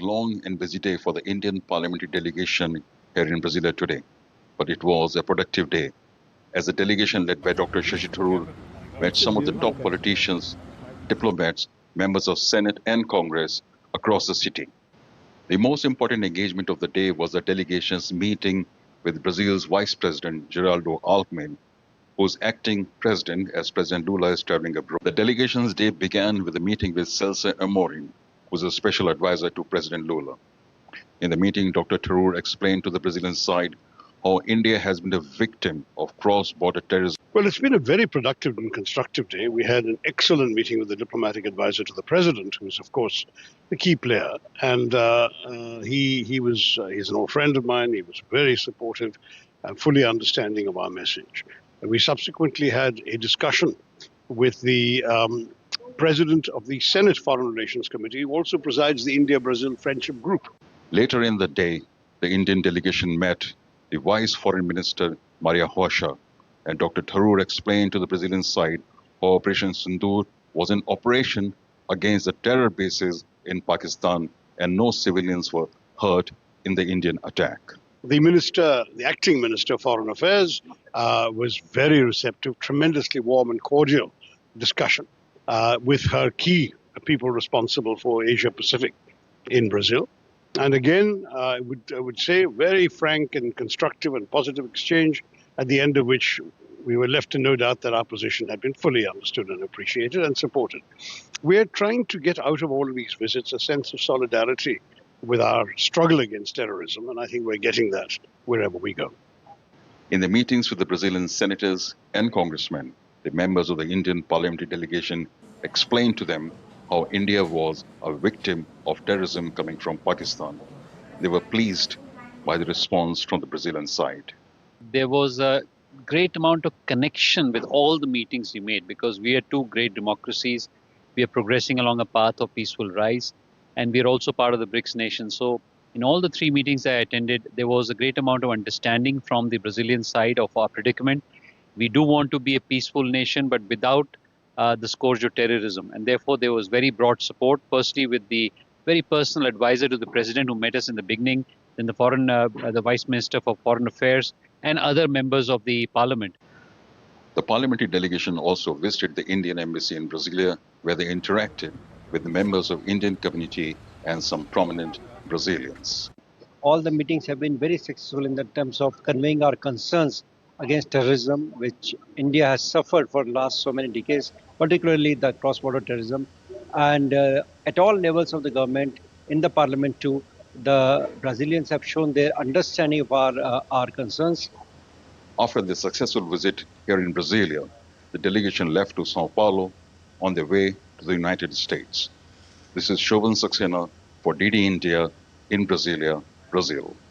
Long and busy day for the Indian Parliamentary delegation here in Brasilia today, but it was a productive day as the delegation led by Dr. Shashi Tharoor met some of the top politicians, diplomats, members of Senate and Congress across the city. The most important engagement of the day was the delegation's meeting with Brazil's Vice President Geraldo Alckmin, who's acting president as President Lula is traveling abroad. The delegation's day began with a meeting with Celso Amorim, who's a special advisor to President Lula. In the meeting, Dr. Tharoor explained to the Brazilian side how India has been a victim of cross-border terrorism. Well, it's been a very productive and constructive day. We had an excellent meeting with the diplomatic advisor to the president, who is, of course, the key player. And he's an old friend of mine. He was very supportive and fully understanding of our message. And we subsequently had a discussion with the president of the Senate Foreign Relations Committee, who also presides the India-Brazil Friendship Group. Later in the day, the Indian delegation met the Vice Foreign Minister, Maria Rocha, and Dr. Tharoor explained to the Brazilian side how Operation Sindoor was an operation against the terror bases in Pakistan and no civilians were hurt in the Indian attack. The acting Minister of Foreign Affairs was very receptive, tremendously warm and cordial discussion with her key people responsible for Asia Pacific in Brazil. And again, I would say very frank and constructive and positive exchange, at the end of which we were left in no doubt that our position had been fully understood and appreciated and supported. We're trying to get out of all of these visits a sense of solidarity with our struggle against terrorism, and I think we're getting that wherever we go. In the meetings with the Brazilian senators and congressmen, the members of the Indian parliamentary delegation explained to them how India was a victim of terrorism coming from Pakistan. They were pleased by the response from the Brazilian side. There was a great amount of connection with all the meetings we made because we are two great democracies. We are progressing along a path of peaceful rise, and we are also part of the BRICS nation. So in all the three meetings I attended, there was a great amount of understanding from the Brazilian side of our predicament. We do want to be a peaceful nation, but without the scourge of terrorism. And therefore, there was very broad support, firstly with the very personal advisor to the president who met us in the beginning, then the Vice Minister for Foreign Affairs, and other members of the parliament. The parliamentary delegation also visited the Indian embassy in Brasilia, where they interacted with the members of Indian community and some prominent Brazilians. All the meetings have been very successful in the terms of conveying our concerns against terrorism, which India has suffered for the last so many decades, particularly the cross-border terrorism. And at all levels of the government, in the parliament too, the Brazilians have shown their understanding of our concerns. After the successful visit here in Brasilia, the delegation left to Sao Paulo on their way to the United States. This is Shovan Saxena for DD India in Brasilia, Brazil.